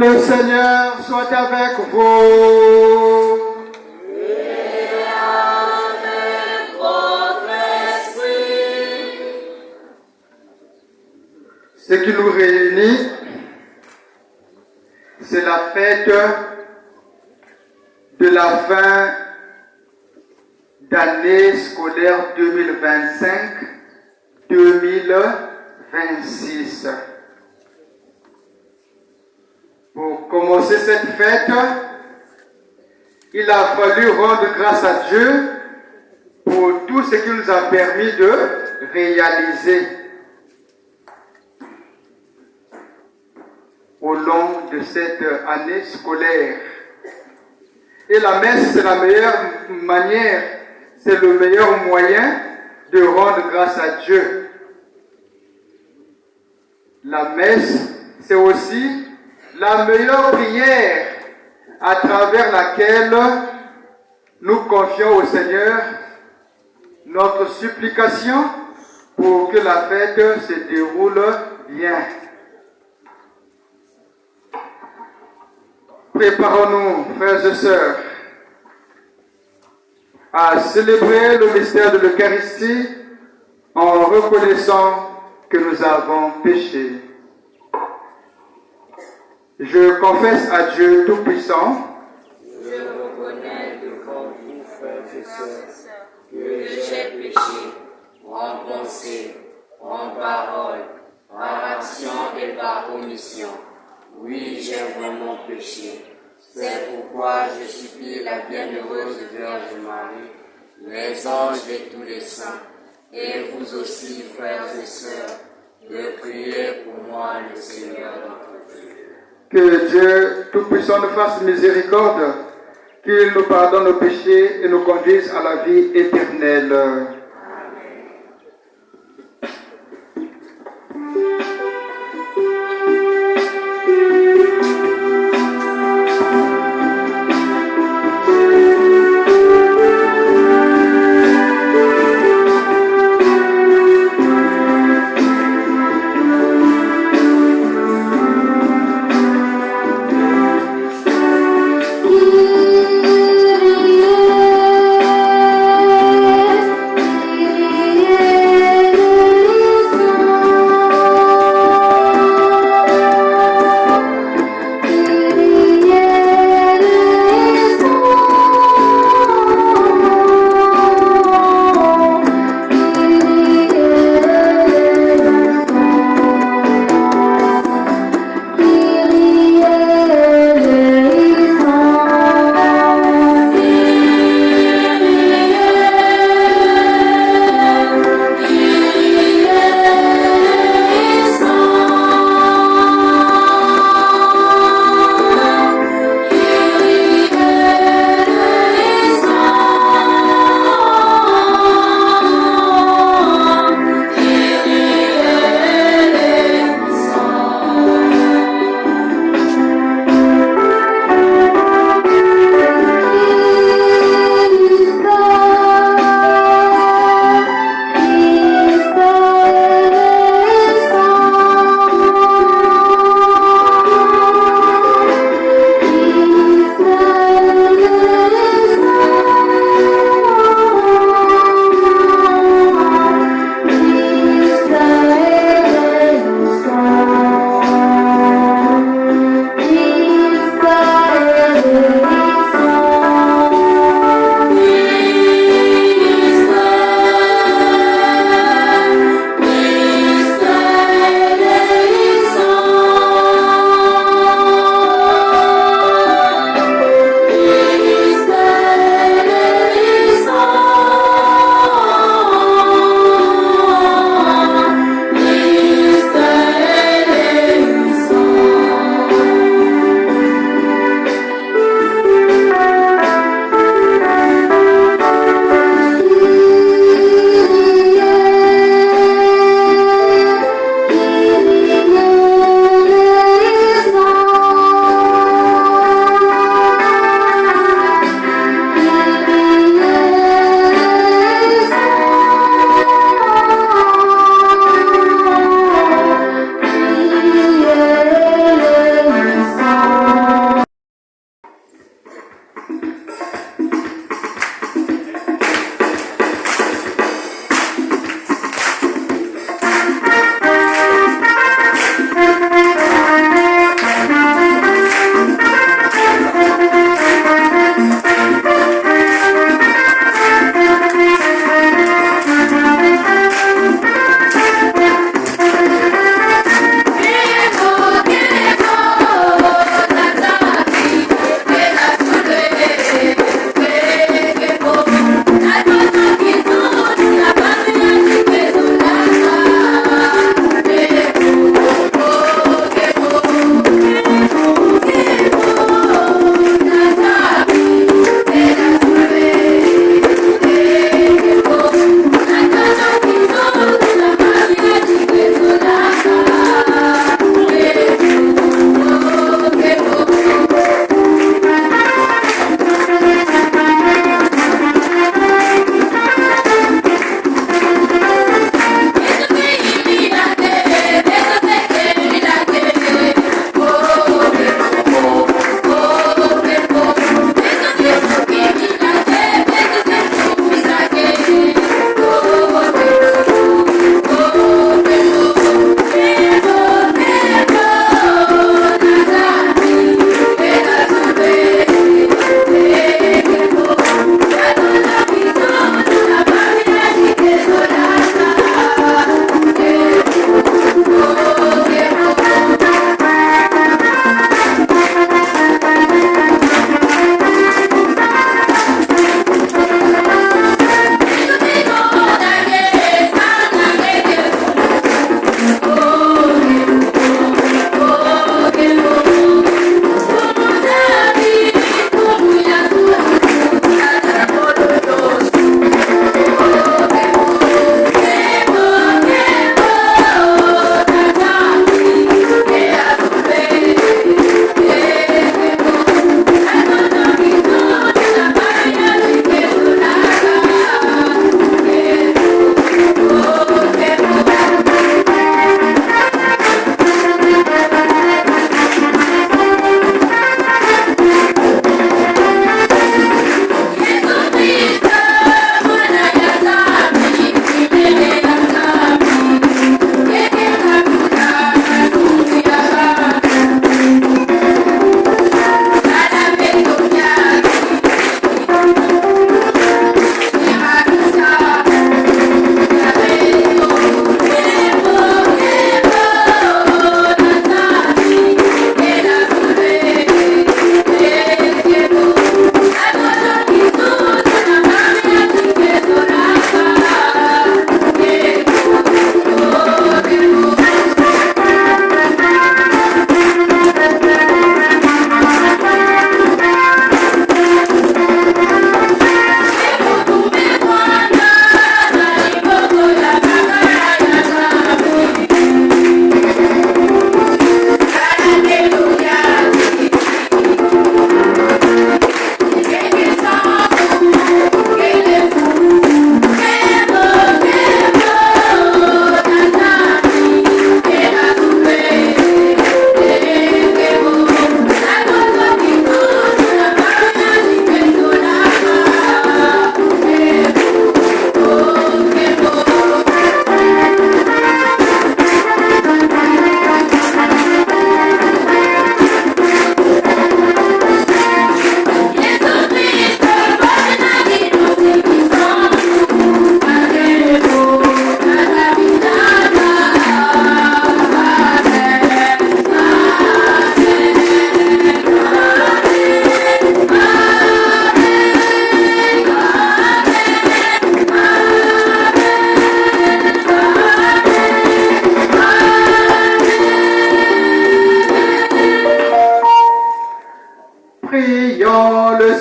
Le Seigneur soit avec vous. Et avec votre esprit. Ce qui nous réunit, c'est la fête de la fin d'année scolaire 2025-2026. Pour commencer cette fête, il a fallu rendre grâce à Dieu pour tout ce qu'il nous a permis de réaliser au long de cette année scolaire. Et la messe, c'est la meilleure manière, c'est le meilleur moyen de rendre grâce à Dieu. La messe, c'est aussi la meilleure prière à travers laquelle nous confions au Seigneur notre supplication pour que la fête se déroule bien. Préparons-nous, frères et sœurs, à célébrer le mystère de l'Eucharistie en reconnaissant que nous avons péché. Je confesse à Dieu Tout-Puissant. Je reconnais devant vous, frères et sœurs, que j'ai péché en pensée, en parole, par action et par omission. Oui, j'ai vraiment péché. C'est pourquoi je supplie la bienheureuse Vierge Marie, les anges et tous les saints, et vous aussi, frères et sœurs, de prier pour moi, le Seigneur notre Dieu. Que Dieu Tout-Puissant nous fasse miséricorde, qu'il nous pardonne nos péchés et nous conduise à la vie éternelle. Kyrie,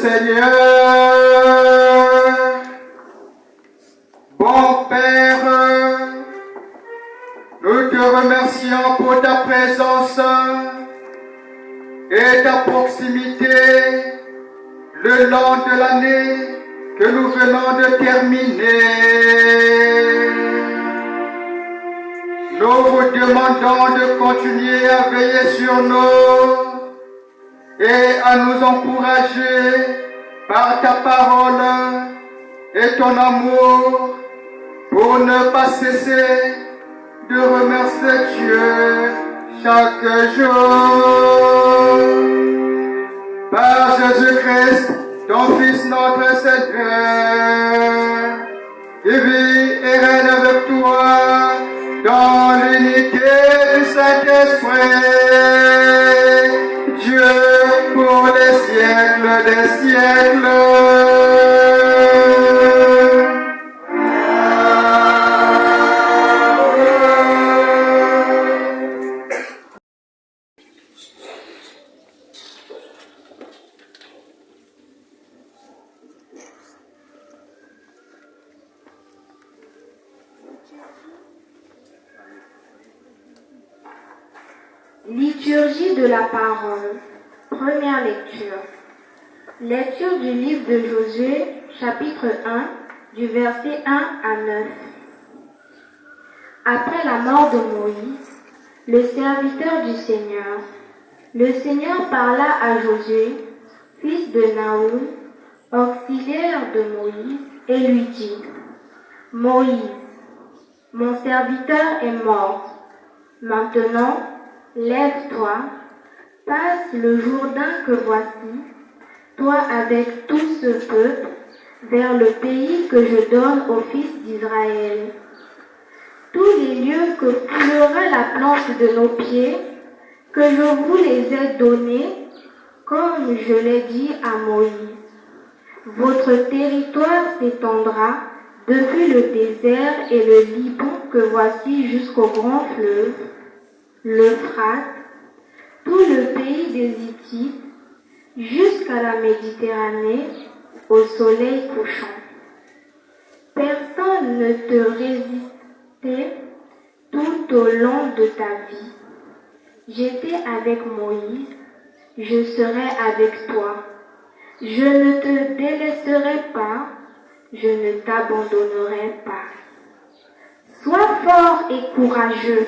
Seigneur. Bon Père, nous te remercions pour ta présence et ta proximité le long de l'année que nous venons de terminer. Nous vous demandons de continuer à veiller sur nous et à nous encourager par ta parole et ton amour pour ne pas cesser de remercier Dieu chaque jour. Par Jésus-Christ, ton Fils notre Seigneur, qui vit et règne avec toi dans l'unité du Saint-Esprit, Dieu pour les siècles des siècles. Liturgie de la parole. Première lecture. Lecture du livre de Josué, chapitre 1, du verset 1 à 9. Après la mort de Moïse, le serviteur du Seigneur, le Seigneur parla à Josué, fils de Naoum, auxiliaire de Moïse, et lui dit: Moïse, mon serviteur est mort. Maintenant, lève-toi, passe le Jourdain que voici, toi avec tout ce peuple, vers le pays que je donne aux fils d'Israël. Tous les lieux que foulera la plante de nos pieds, que je vous les ai donnés, comme je l'ai dit à Moïse. Votre territoire s'étendra depuis le désert et le Liban que voici jusqu'au grand fleuve, l'Euphrate, tout le pays des Hittites, jusqu'à la Méditerranée, au soleil couchant. Personne ne te résistait tout au long de ta vie. J'étais avec Moïse, je serai avec toi. Je ne te délaisserai pas, je ne t'abandonnerai pas. Sois fort et courageux.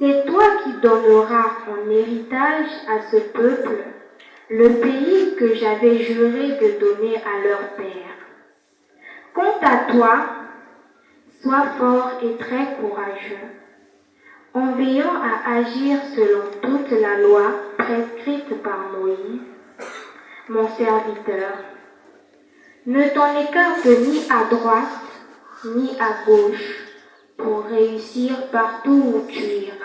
C'est toi qui donneras en héritage à ce peuple le pays que j'avais juré de donner à leur père. Quant à toi, sois fort et très courageux, en veillant à agir selon toute la loi prescrite par Moïse, mon serviteur. Ne t'en écarte ni à droite ni à gauche pour réussir partout où tu iras.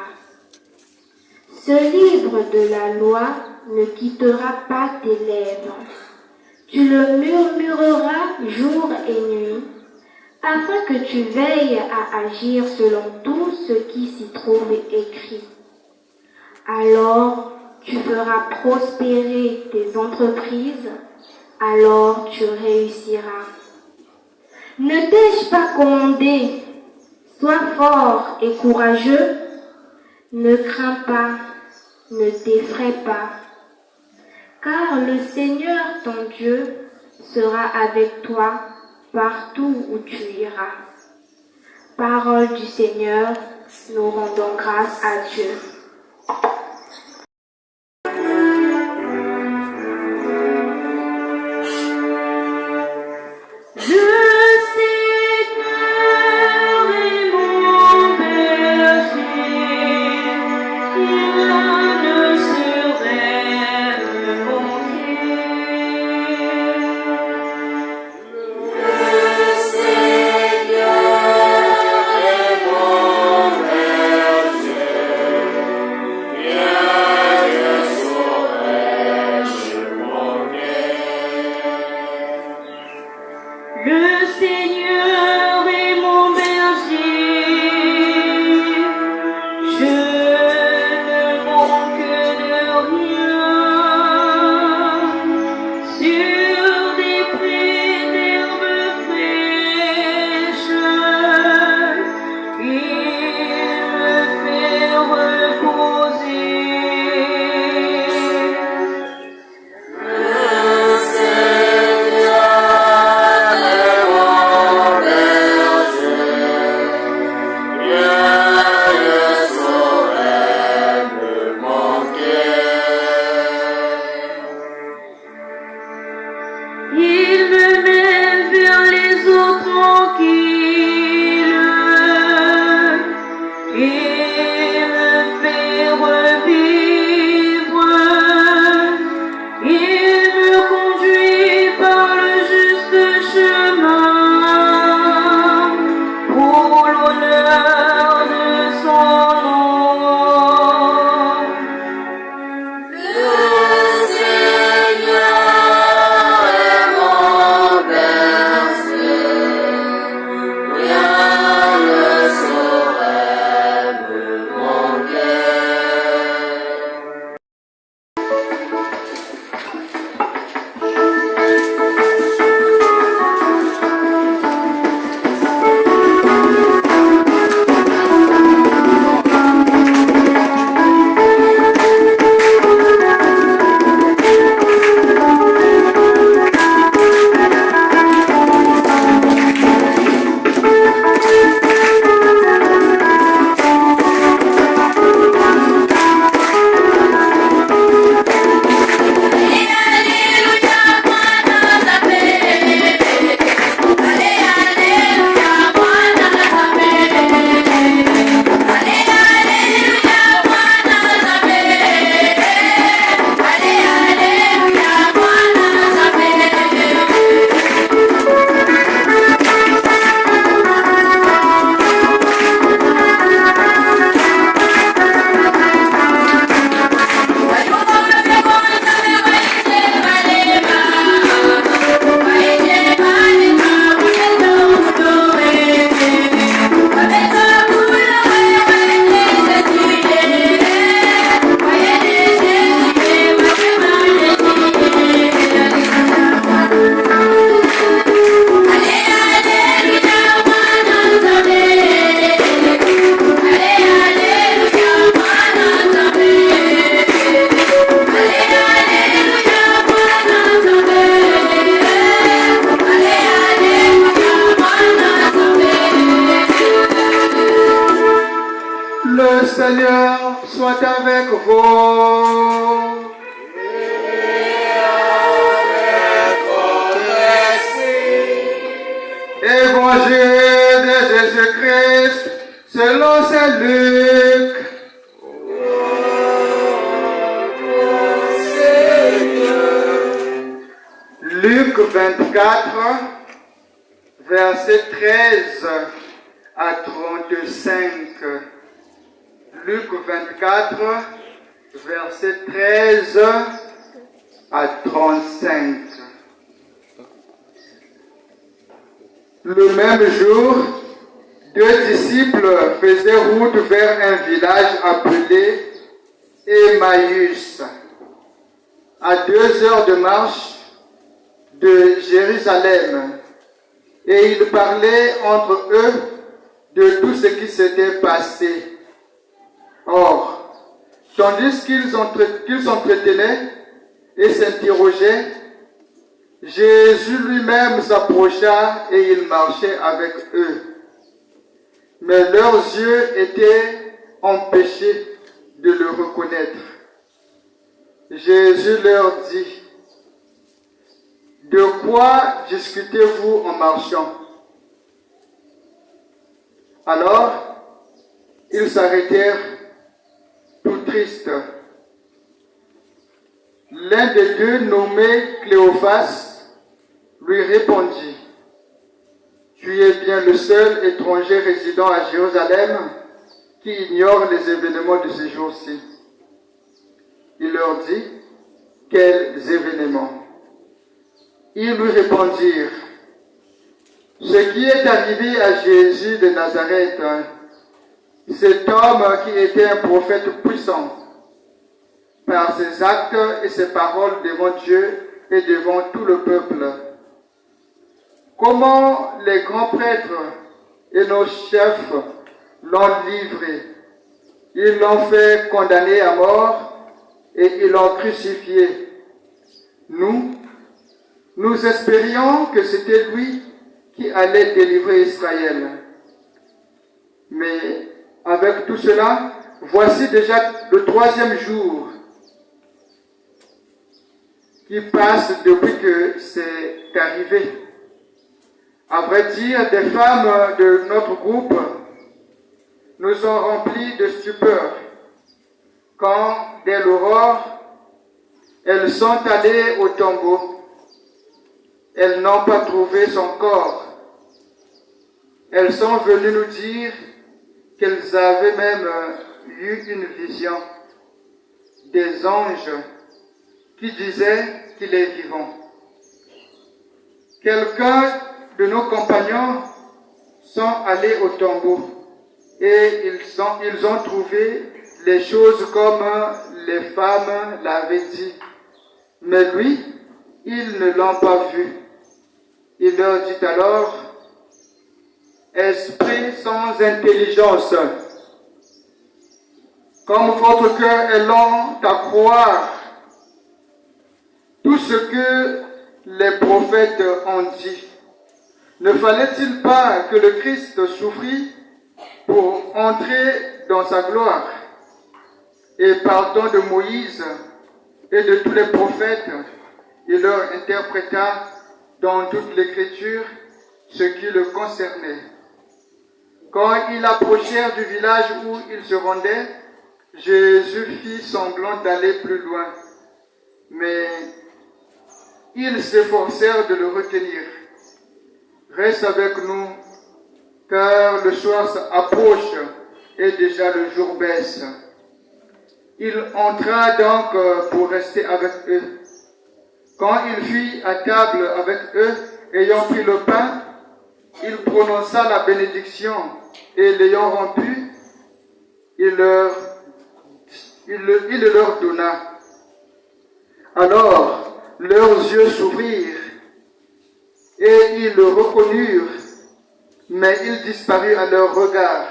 Ce livre de la loi ne quittera pas tes lèvres. Tu le murmureras jour et nuit, afin que tu veilles à agir selon tout ce qui s'y trouve écrit. Alors tu feras prospérer tes entreprises, alors tu réussiras. Ne t'ai-je pas commandé? Sois fort et courageux. Ne crains pas, ne t'effraie pas, car le Seigneur ton Dieu sera avec toi partout où tu iras. Parole du Seigneur, nous rendons grâce à Dieu. Je ne manque avec vous. Évangile de Jésus-Christ selon saint Luc. Luc 24, verset 13 à 35. Luc 24, verset 13 à 35. Le même jour, deux disciples faisaient route vers un village appelé Emmaüs, à 2 heures de marche de Jérusalem, et ils parlaient entre eux de tout ce qui s'était passé. Or, tandis qu'ils s'entretenaient et s'interrogeaient, Jésus lui-même s'approcha et il marchait avec eux. Mais leurs yeux étaient empêchés de le reconnaître. Jésus leur dit, « De quoi discutez-vous en marchant ?» Alors, ils s'arrêtèrent tout tristes. L'un des deux, nommé Cléophas, lui répondit, « Tu es bien le seul étranger résidant à Jérusalem qui ignore les événements de ces jours-ci. » Il leur dit, « Quels événements ?» Ils lui répondirent, « Ce qui est arrivé à Jésus de Nazareth, cet homme qui était un prophète puissant, par ses actes et ses paroles devant Dieu et devant tout le peuple. Comment les grands prêtres et nos chefs l'ont livré. Ils l'ont fait condamner à mort et ils l'ont crucifié. Nous espérions que c'était lui qui allait délivrer Israël. Mais avec tout cela, voici déjà le 3e jour qui passe depuis que c'est arrivé. À vrai dire, des femmes de notre groupe nous ont remplis de stupeur quand, dès l'aurore, elles sont allées au tombeau. Elles n'ont pas trouvé son corps. Elles sont venues nous dire qu'elles avaient même eu une vision des anges qui disaient qu'il est vivant. Quelqu'un de nos compagnons sont allés au tombeau et ils ont trouvé les choses comme les femmes l'avaient dit. Mais lui, ils ne l'ont pas vu. Il leur dit alors, « Esprit sans intelligence, comme votre cœur est lent à croire tout ce que les prophètes ont dit. Ne fallait-il pas que le Christ souffrit pour entrer dans sa gloire? Et partant de Moïse et de tous les prophètes, il leur interpréta dans toute l'écriture ce qui le concernait. Quand ils approchèrent du village où ils se rendaient, Jésus fit semblant d'aller plus loin, mais ils s'efforcèrent de le retenir. Reste avec nous, car le soir approche et déjà le jour baisse. Il entra donc pour rester avec eux. Quand il fut à table avec eux, ayant pris le pain, il prononça la bénédiction et l'ayant rompu, il le leur donna. Alors leurs yeux s'ouvrirent et ils le reconnurent, mais il disparut à leur regard.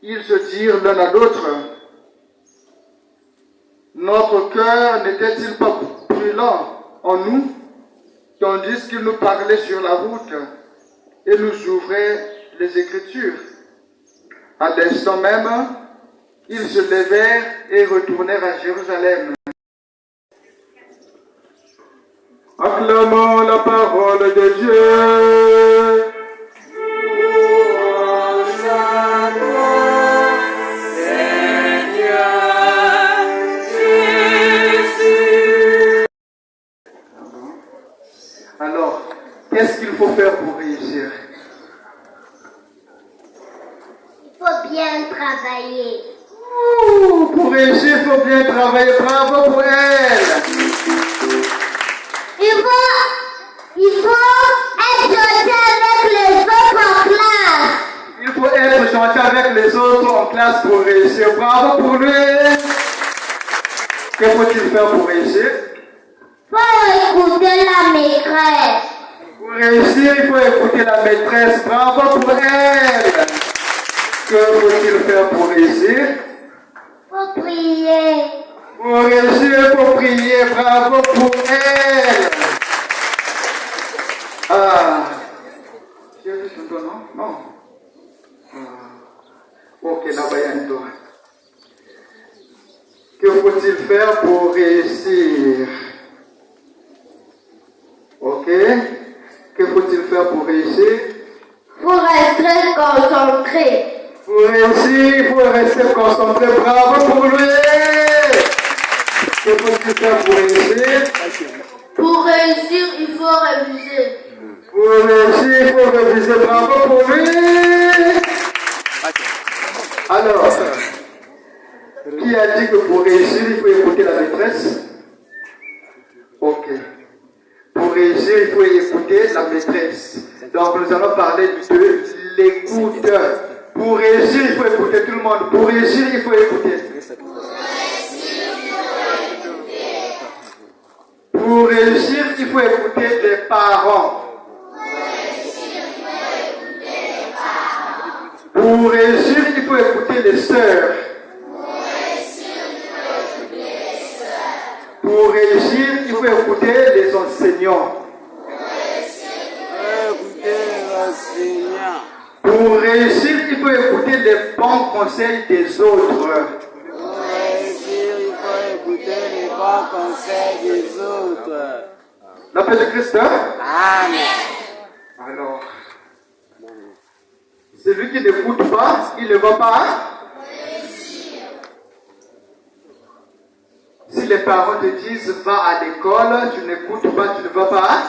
Ils se dirent l'un à l'autre, « Notre cœur n'était-il pas brûlant en nous, tandis qu'il nous parlait sur la route et nous ouvrait les Écritures ?» À l'instant même, ils se levèrent et retournèrent à Jérusalem. Acclamons la parole de Dieu. Alors, qu'est-ce qu'il faut faire pour réussir? Il faut bien travailler. Pour réussir, il faut bien travailler. Bravo pour elle. Il faut être gentil avec les autres en classe. Il faut être gentil avec les autres en classe pour réussir. Bravo pour lui. Que faut-il faire pour réussir? Il faut écouter la maîtresse. Pour réussir, il faut écouter la maîtresse. Bravo pour elle. Que faut-il faire pour réussir? Il faut prier. Pour réussir, il faut prier. Bravo pour elle. Tu as vu son nom? Non. Ok, là-bas, il y a un dos. Que faut-il faire pour réussir? Ok. Que faut-il faire pour réussir? Pour rester concentré. Pour réussir, il faut rester concentré. Bravo pour lui. Que faut-il faire pour réussir? Pour réussir, il faut réviser. Pour réussir, il faut réviser. Bravo pour lui. Alors, qui a dit que pour réussir, il faut écouter la maîtresse? Ok. Pour réussir, il faut écouter la maîtresse. Donc, nous allons parler de l'écoute. Pour réussir, il faut écouter tout le monde. Pour réussir, il faut écouter. Pour réussir, il faut écouter les parents. Pour réussir, il faut écouter les sœurs. Pour réussir, il faut écouter les enseignants. Pour réussir, il faut écouter les bons conseils des autres. Pour réussir, il faut écouter les bons conseils des autres. La paix de Christ, hein? Amen. Alors, celui qui n'écoute pas, il ne va pas. Si les parents te disent va à l'école, tu n'écoutes pas, tu ne vas pas.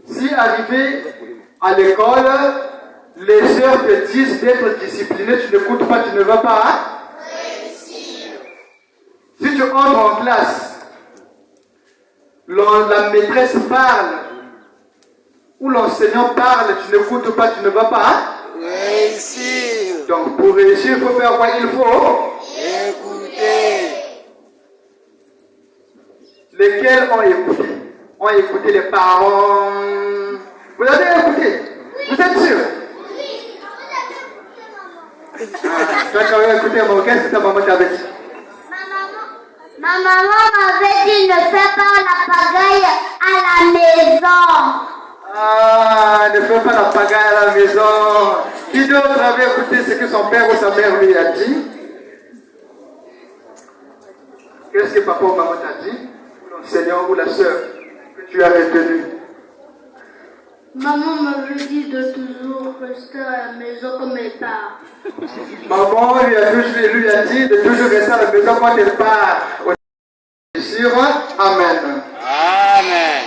Si arrivé à l'école, les sœurs te disent d'être discipliné, tu n'écoutes pas, tu ne vas pas. Si tu entres en classe, la maîtresse parle, ou l'enseignant parle, tu n'écoutes pas, tu ne vas pas. Réussir. Donc pour réussir, il faut faire quoi? Il faut. Écouter. Lesquels ont écouté? Ont écouté les parents. Vous avez écouté? Vous êtes sûr? Tu as quand même écouté, mon qu'est-ce que ta maman t'avait dit? Ma maman m'avait dit ne fais pas la pagaille à la maison. Ne fais pas la pagaille à la maison. Qui d'autre avait écouté ce que son père ou sa mère lui a dit? Qu'est-ce que papa ou maman t'a dit? L'enseignant ou la sœur que tu as retenu? Maman m'avait dit de toujours rester à la maison comme elle part. Maman lui a dit de toujours rester à la maison quand elle part. Sur Amen. Amen.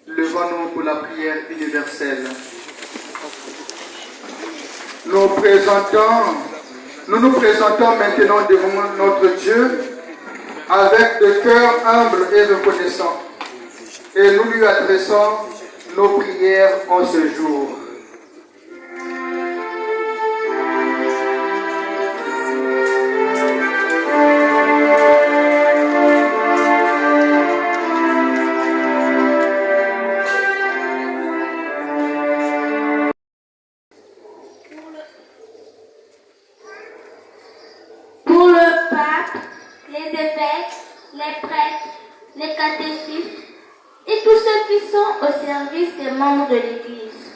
Levons-nous pour la prière universelle. Nous nous présentons maintenant devant notre Dieu avec des cœurs humbles et reconnaissants. Et nous lui adressons nos prières en ce jour. les prêtres, les catéchistes et tous ceux qui sont au service des membres de l'Église,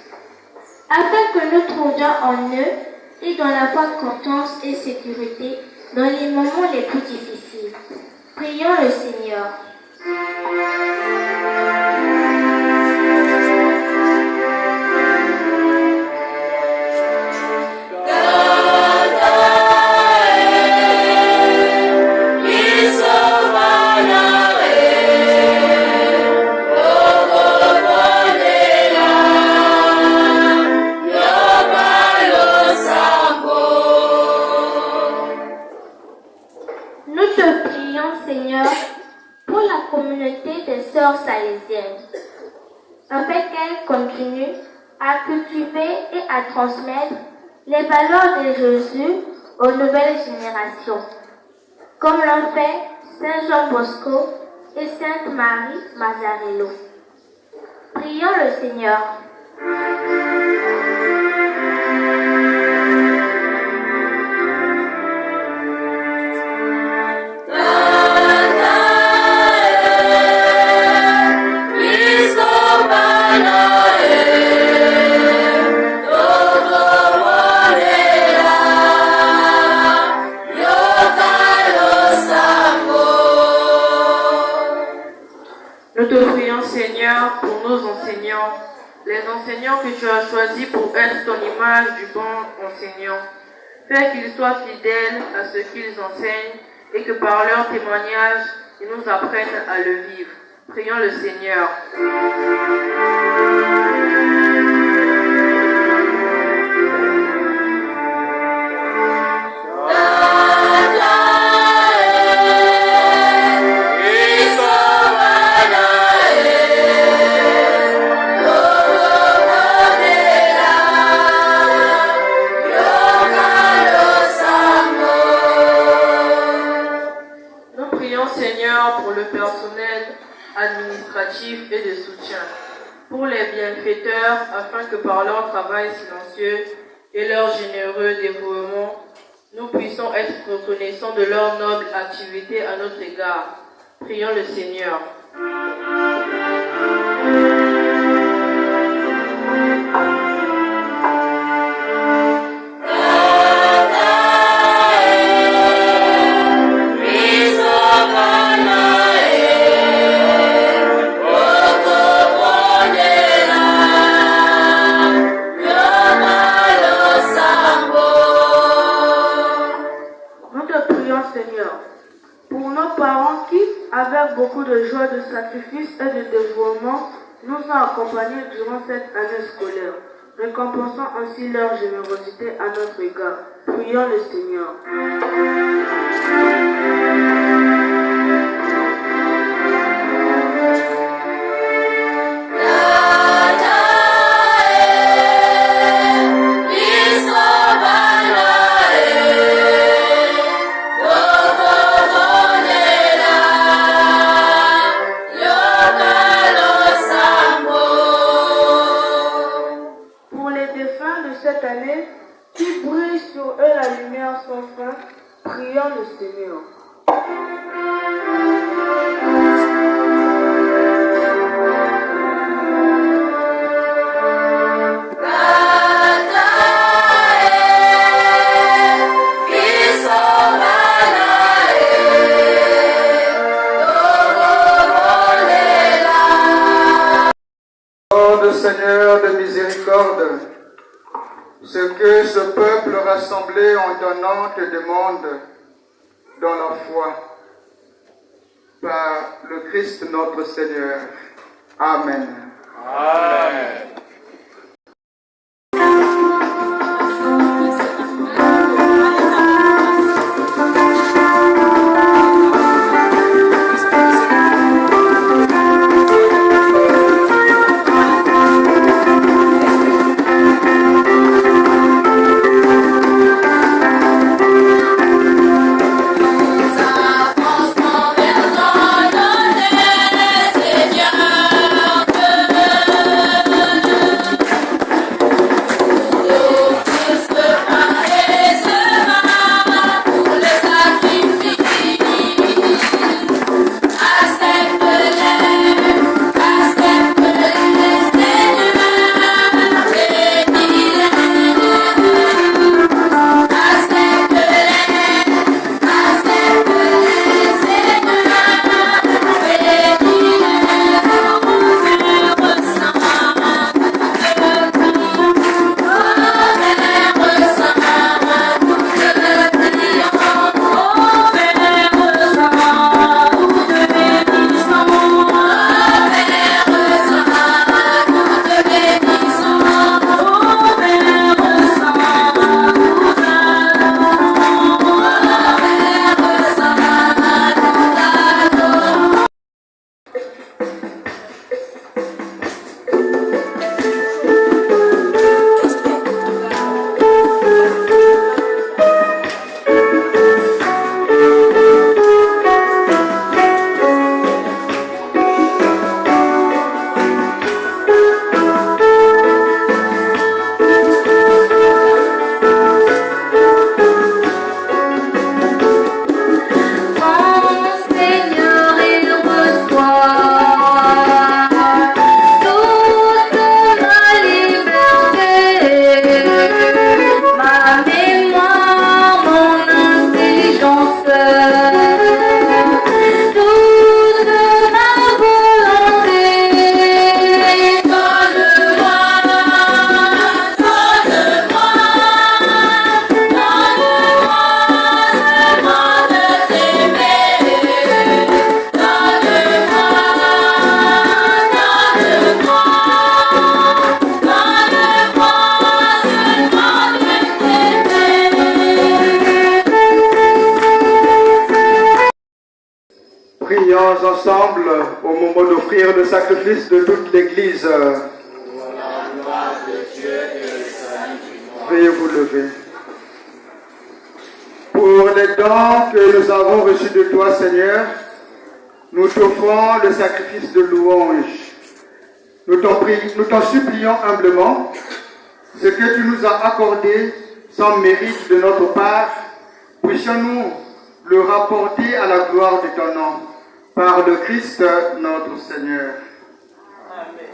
afin que nous trouvions en eux et dans la foi confiance et sécurité dans les moments les plus difficiles. Prions le Seigneur. Seigneur, pour la communauté des sœurs salésiennes, afin qu'elles continuent à cultiver et à transmettre les valeurs de Jésus aux nouvelles générations, comme l'ont fait Saint Jean Bosco et Sainte Marie Mazzarello. Prions le Seigneur. Nous te prions, Seigneur, pour nos enseignants, les enseignants que tu as choisis pour être ton image du bon enseignant. Fais qu'ils soient fidèles à ce qu'ils enseignent et que par leur témoignage, ils nous apprennent à le vivre. Prions le Seigneur. Pour le personnel administratif et de soutien, pour les bienfaiteurs, afin que par leur travail silencieux et leur généreux dévouement, nous puissions être reconnaissants de leur noble activité à notre égard. Prions le Seigneur. Seigneur, pour nos parents qui, avec beaucoup de joie, de sacrifice et de dévouement, nous ont accompagnés durant cette année scolaire, récompensant ainsi leur générosité à notre égard. Prions le Seigneur. Qui brille sur eux la lumière sans fin, prions le Seigneur. Seigneur de miséricorde, ce que ce peuple rassemblé en ton nom te demande dans la foi, par le Christ notre Seigneur. Amen. Amen. Seigneur, prions ensemble au moment d'offrir le sacrifice de toute l'Église. Veuillez vous lever. Pour les dons que nous avons reçus de toi, Seigneur, nous t'offrons le sacrifice de louange. Nous t'en supplions humblement ce que tu nous as accordé sans mérite de notre part, puissions-nous le rapporter à la gloire de ton nom, par le Christ notre Seigneur. Amen.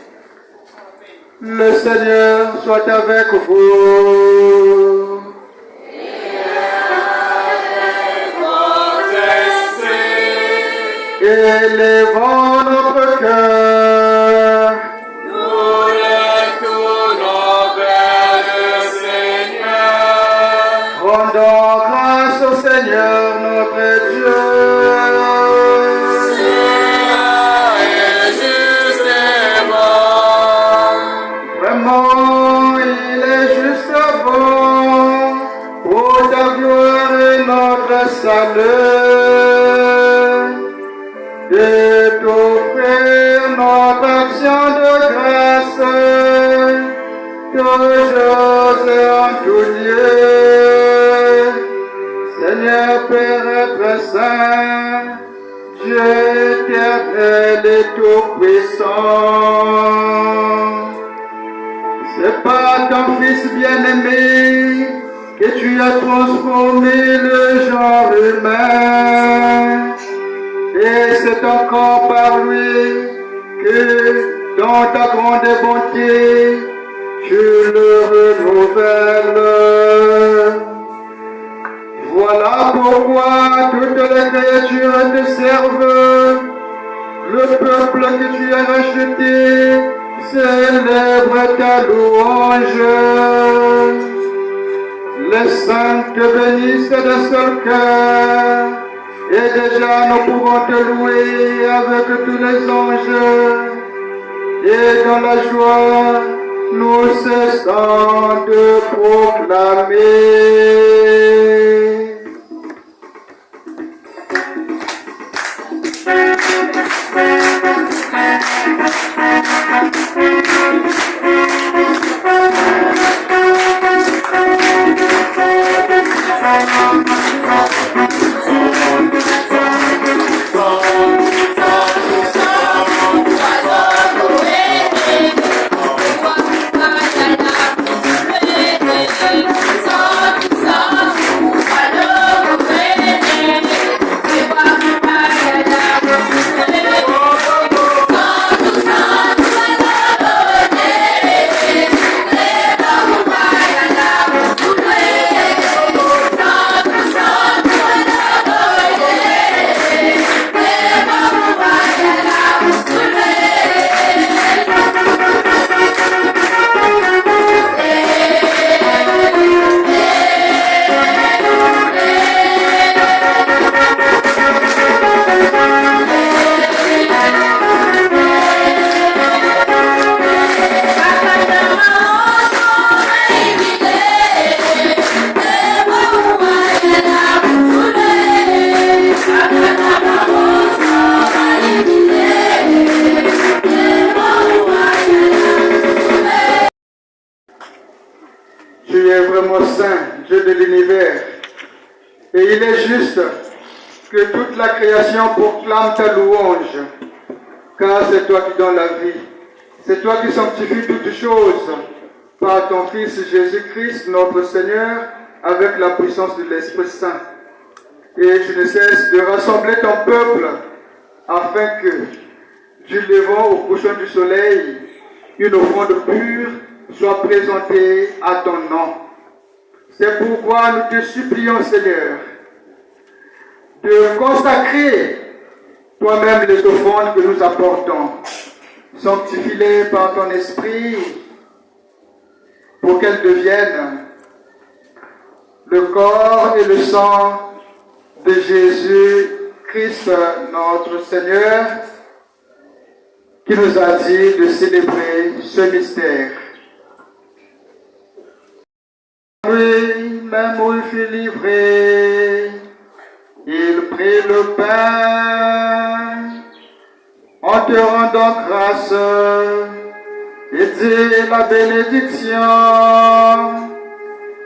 Le Seigneur soit avec vous. Élevons notre cœur. Nous le tournons vers le Seigneur. Rendons grâce au Seigneur notre Dieu. C'est juste et bon. Vraiment, il est juste bon pour ta gloire et notre salut. De t'offrir notre action de grâce, toujours et en tout lieu. Seigneur Père très saint, Dieu éternel et tout-puissant, c'est par ton Fils bien-aimé que tu as transformé le genre humain. Et c'est encore par lui que, dans ta grande bonté, tu le renouvelles. Voilà pourquoi toutes les créatures te servent. Le peuple que tu as racheté célèbre ta louange. Les saints te bénissent d'un seul cœur. Et déjà nous pouvons te louer avec tous les anges. Et dans la joie, nous cessons de proclamer. Tu es vraiment saint, Dieu de l'univers. Et il est juste que toute la création proclame ta louange. Car c'est toi qui donnes la vie. C'est toi qui sanctifies toutes choses par ton Fils Jésus-Christ, notre Seigneur, avec la puissance de l'Esprit Saint. Et tu ne cesses de rassembler ton peuple afin que, du levant au couchant du soleil, une offrande pure soit présentée à ton nom. C'est pourquoi nous te supplions, Seigneur, de consacrer toi-même les offrandes que nous apportons. Sanctifie-les par ton esprit pour qu'elles deviennent le corps et le sang de Jésus-Christ, notre Seigneur, qui nous a dit de célébrer ce mystère. Oui, même où il fut livré, il prit le pain, en te rendant grâce et dis la bénédiction.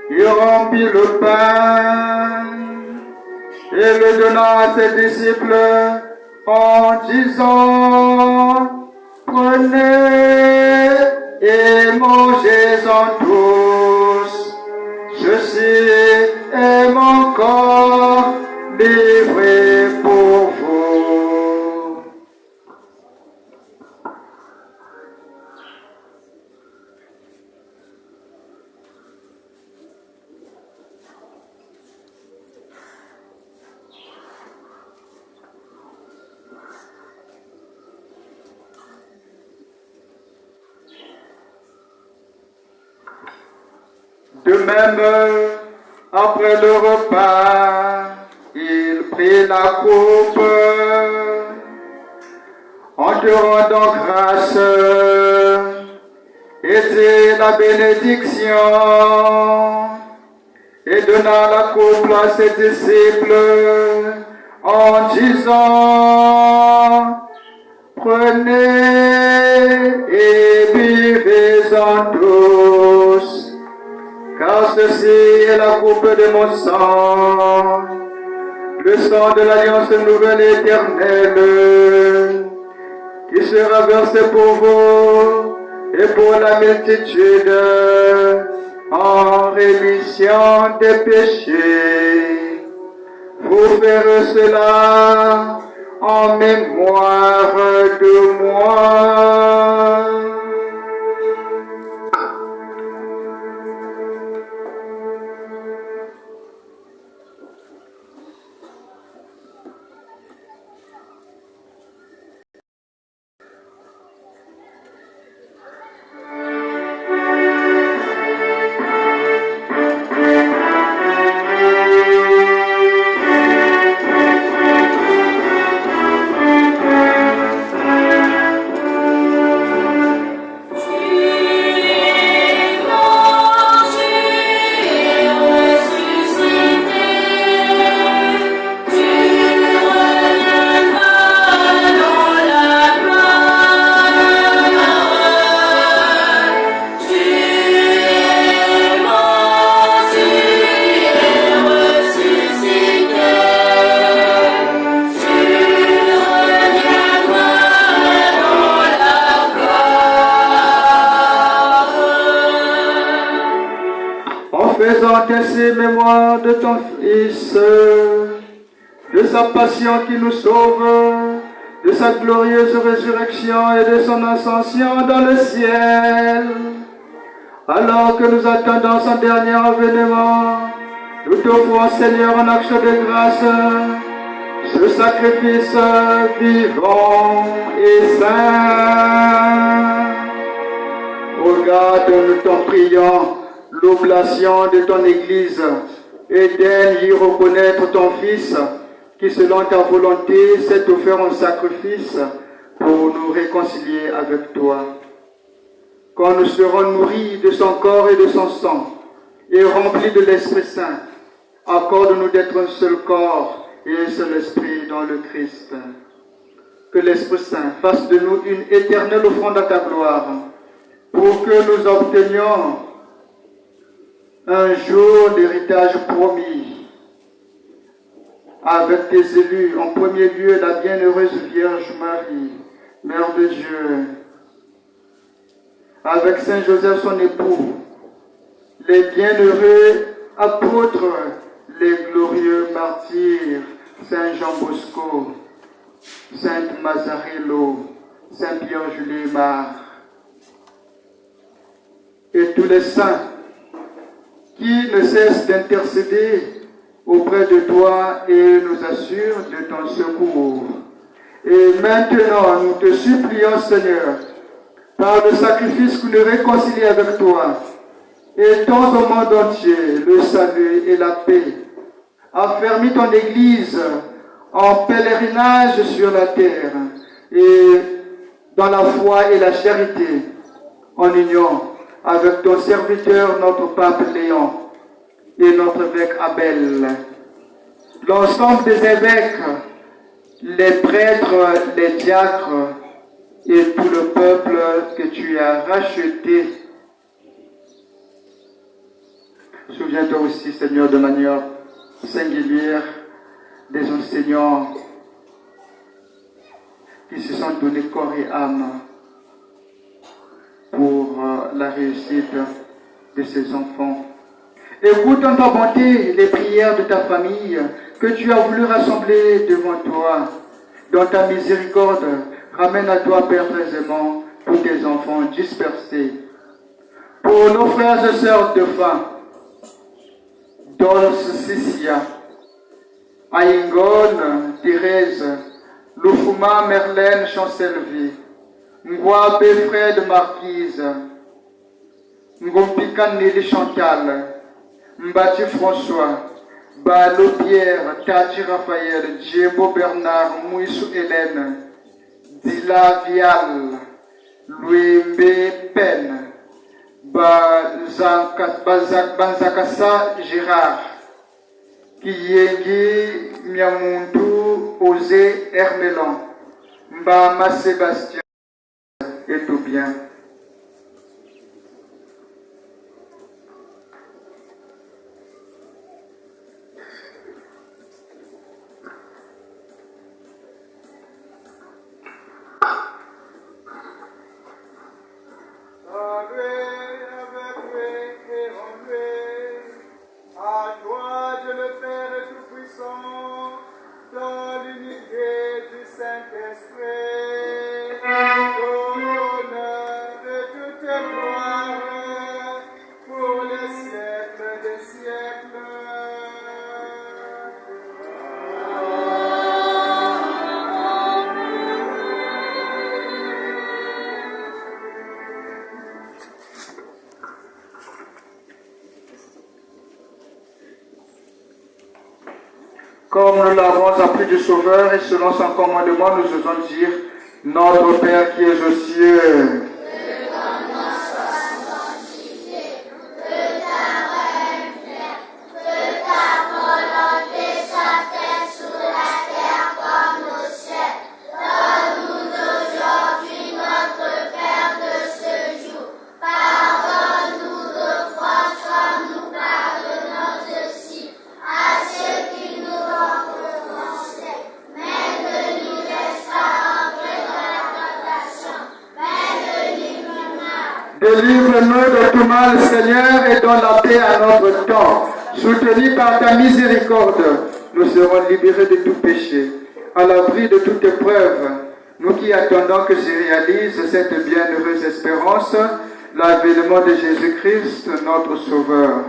Il remplit le pain et le donna à ses disciples en disant: prenez et mangez-en tous. Ceci est mon corps livré pour vous. De même, après le repas, il prit la coupe en te rendant grâce et dit la bénédiction et donna la coupe à ses disciples en disant: prenez et buvez-en tous. Car ceci est la coupe de mon sang, le sang de l'alliance nouvelle et éternelle, qui sera versé pour vous et pour la multitude en rémission des péchés. Vous ferez cela en mémoire de moi. Ainsi mémoire de ton Fils, de sa passion qui nous sauve, de sa glorieuse résurrection et de son ascension dans le ciel. Alors que nous attendons son dernier avènement, nous t'offrons, Seigneur, en action de grâce, ce sacrifice vivant et saint. Regarde, nous t'en prions, l'oblation de ton Église et daigne y reconnaître ton Fils qui, selon ta volonté, s'est offert en sacrifice pour nous réconcilier avec toi. Quand nous serons nourris de son corps et de son sang et remplis de l'Esprit Saint, accorde-nous d'être un seul corps et un seul esprit dans le Christ. Que l'Esprit Saint fasse de nous une éternelle offrande à ta gloire, pour que nous obtenions un jour l'héritage promis avec tes élus, en premier lieu la bienheureuse Vierge Marie, Mère de Dieu, avec Saint Joseph son époux, les bienheureux apôtres, les glorieux martyrs, Saint Jean Bosco, Sainte Mazarello, Saint Pierre Juliemar, et tous les saints qui ne cessent d'intercéder auprès de toi et nous assurent de ton secours. Et maintenant, nous te supplions, Seigneur, par le sacrifice que nous réconcilions avec toi, étends au monde entier le salut et la paix. Affermis ton Église en pèlerinage sur la terre et dans la foi et la charité, en union avec ton serviteur, notre pape Léon, et notre évêque Abel, l'ensemble des évêques, les prêtres, les diacres, et tout le peuple que tu as racheté. Souviens-toi aussi, Seigneur, de manière singulière des enseignants qui se sont donnés corps et âme pour la réussite de ces enfants. Écoute en ta bonté les prières de ta famille que tu as voulu rassembler devant toi. Dans ta miséricorde, ramène à toi, Père très aimant, tous tes enfants dispersés. Pour nos frères et sœurs de fin, Dolce Sissia, Aingone, Thérèse, Lufuma, Merlène, Chancellerie, Ngwabe, Fred, Marquise, Ngompika, Nelly, Chantal, Mbati, François, Balo, Pierre, Tati, Raphaël, Djebo, Bernard, Mouissou, Hélène, Dila, Vial, Louembe, Pen, Banzakasa, Gérard, Kiyengi, Miamundu, Osé, Hermélan, Mbama, Sébastien, et tout bien. Comme nous l'avons appris du Sauveur et selon son commandement, nous osons dire, Notre Père qui es aux cieux, délivre-nous de tout mal, Seigneur, et donne la paix à notre temps. Soutenus par ta miséricorde, nous serons libérés de tout péché, à l'abri de toute épreuve. Nous qui attendons que se réalise cette bienheureuse espérance, l'avènement de Jésus-Christ, notre Sauveur.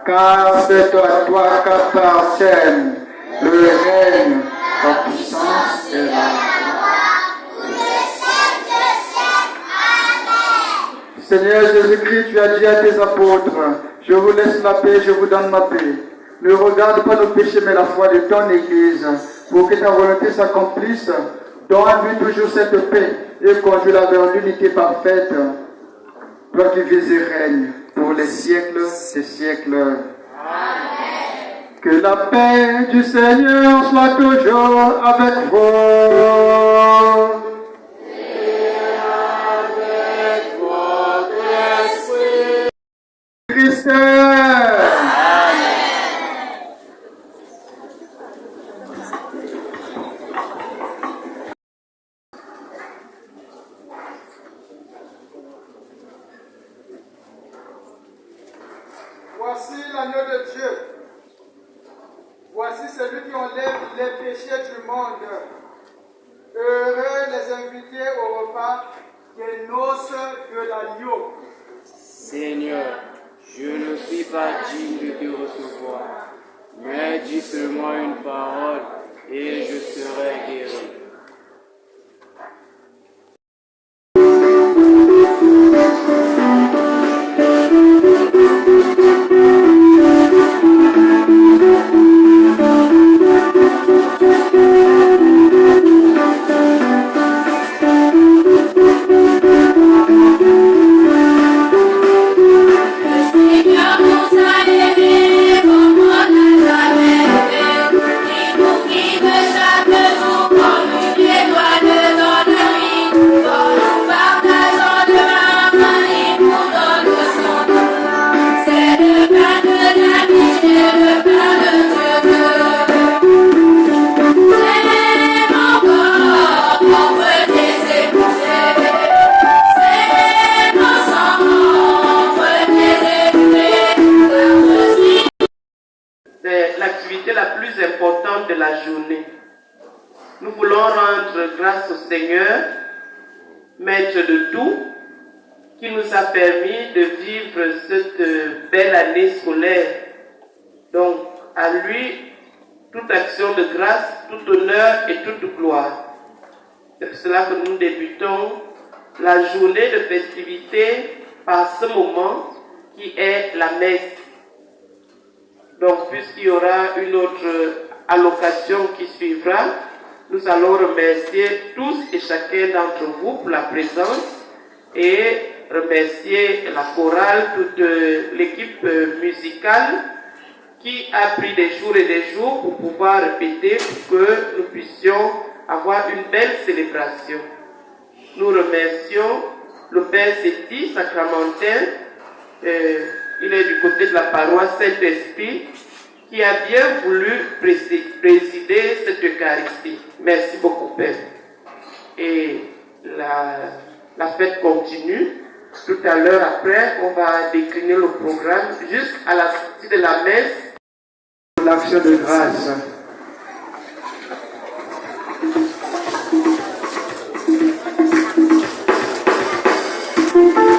Car c'est à toi qu'appartiennent le règne, la puissance et la Seigneur Jésus-Christ, tu as dit à tes apôtres, je vous laisse la paix, je vous donne ma paix. Ne regarde pas nos péchés, mais la foi de ton Église, pour que ta volonté s'accomplisse. Donne-lui toujours cette paix et conduis-la vers l'unité parfaite. Toi qui vis et règnes pour les siècles des siècles. Amen. Que la paix du Seigneur soit toujours avec vous. Christ. Voici l'agneau de Dieu. Voici celui qui enlève les péchés du monde. Heureux les invités au repas des noces de l'agneau. Seigneur, je ne suis pas digne de te recevoir, mais dis seulement une parole et je serai guéri. Chaque jour, quand nous l'activité la plus importante de la journée. Nous voulons rendre grâce au Seigneur, maître de tout, qui nous a permis de vivre cette belle année scolaire. Donc, à lui, toute action de grâce, tout honneur et toute gloire. C'est pour cela que nous débutons la journée de festivité par ce moment qui est la messe. Donc, puisqu'il y aura une autre allocation qui suivra, nous allons remercier tous et chacun d'entre vous pour la présence et remercier la chorale, toute l'équipe musicale qui a pris des jours et des jours pour pouvoir répéter pour que nous puissions avoir une belle célébration. Nous remercions le Père Séti, sacramentin, il est du côté de la paroisse Saint-Esprit, qui a bien voulu présider cette Eucharistie. Merci beaucoup, Père. Et la fête continue. Tout à l'heure après, on va décliner le programme jusqu'à la sortie de la messe. L'action de grâce. Thank you.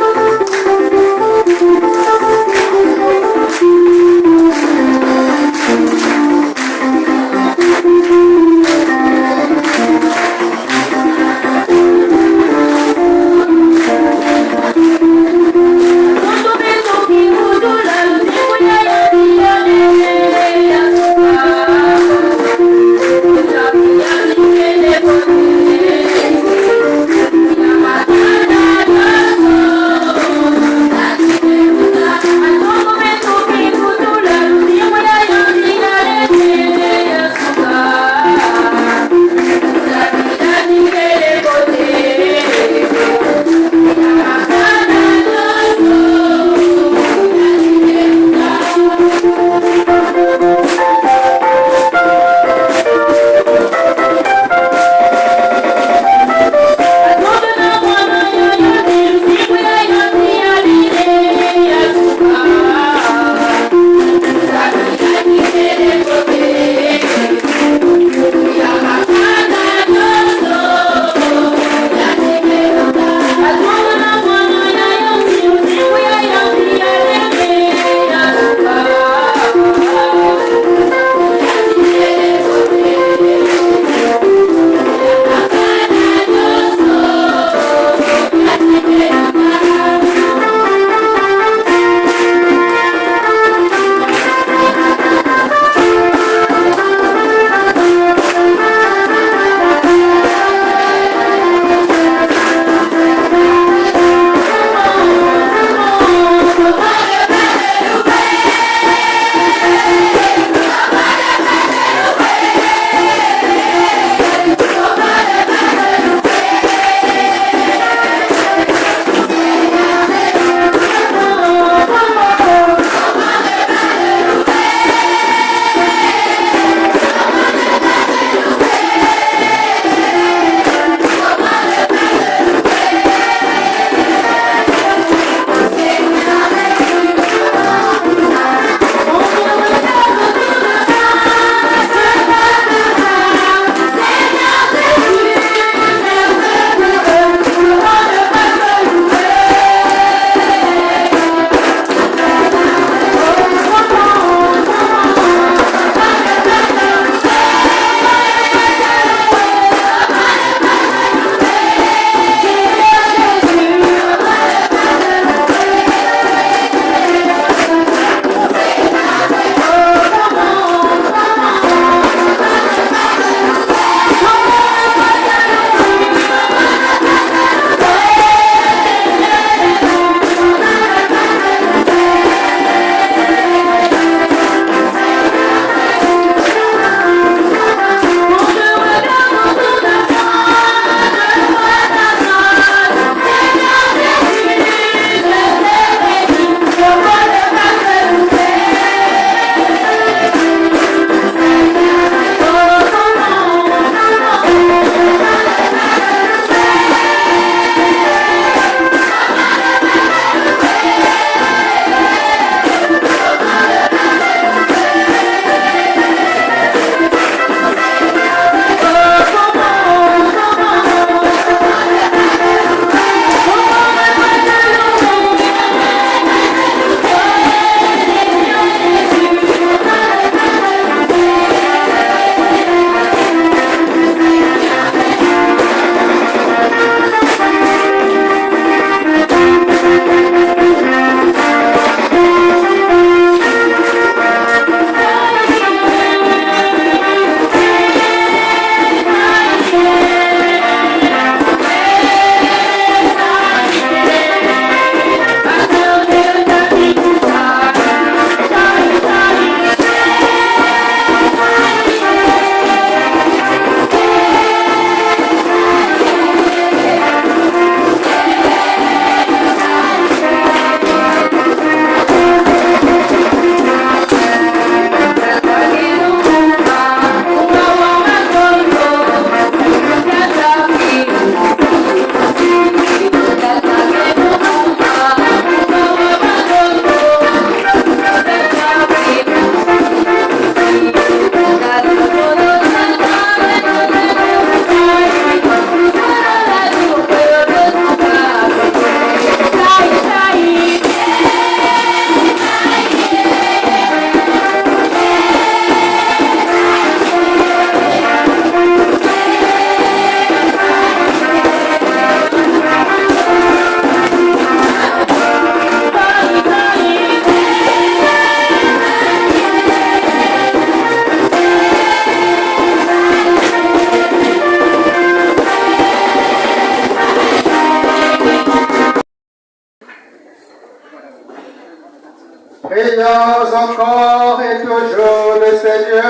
Prions encore et toujours le Seigneur.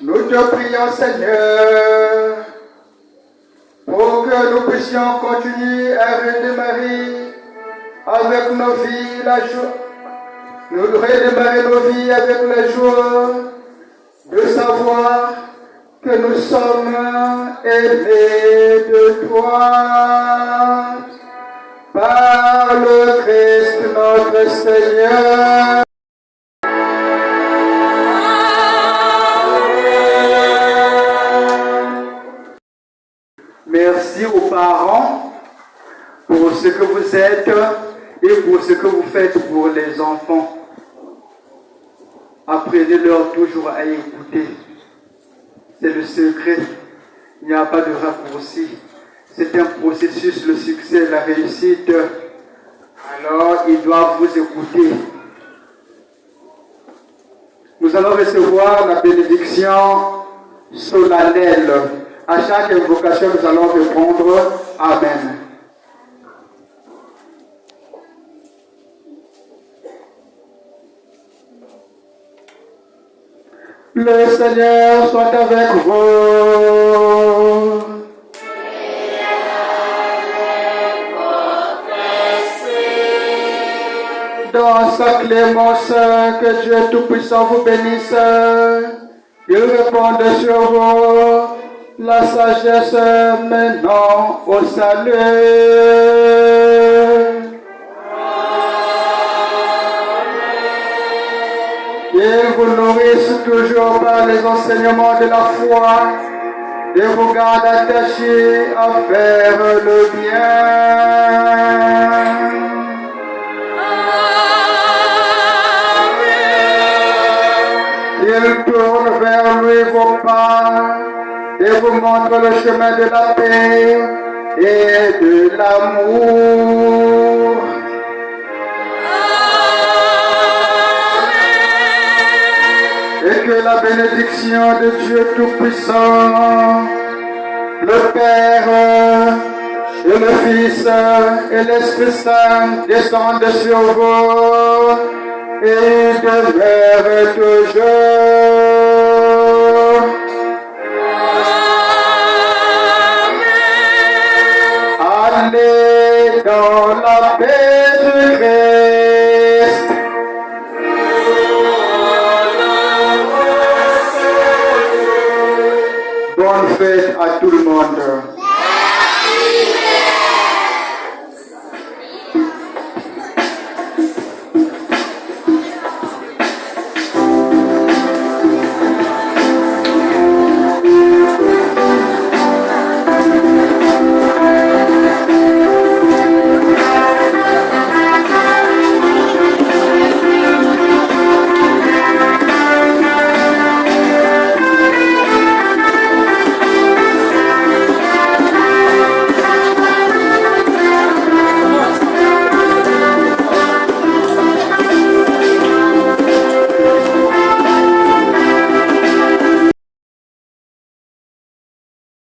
Nous te prions, Seigneur, pour que nous puissions continuer à redémarrer avec nos vies la joie. Nous redémarrer nos vies avec la joie de savoir que nous sommes aimés de toi par le Christ notre Seigneur. Merci aux parents pour ce que vous êtes et pour ce que vous faites pour les enfants. Apprenez-leur toujours à écouter. C'est le secret. Il n'y a pas de raccourci. C'est un processus, le succès, la réussite. Alors, ils doivent vous écouter. Nous allons recevoir la bénédiction solennelle. À chaque invocation, nous allons répondre Amen. Le Seigneur soit avec vous. Dans sa clémence, que Dieu Tout-Puissant vous bénisse. Il réponde sur vous la sagesse maintenant au salut. Il vous nourrisse toujours par les enseignements de la foi et vous garde attachés à faire le bien. Il tourne vers lui vos pas et vous montre le chemin de la paix et de l'amour. Et que la bénédiction de Dieu Tout-Puissant, le Père et le Fils et l'Esprit Saint descendent sur vous et demeurent toujours. Allez dans la paix du Christ. Bonne fête à tout le monde.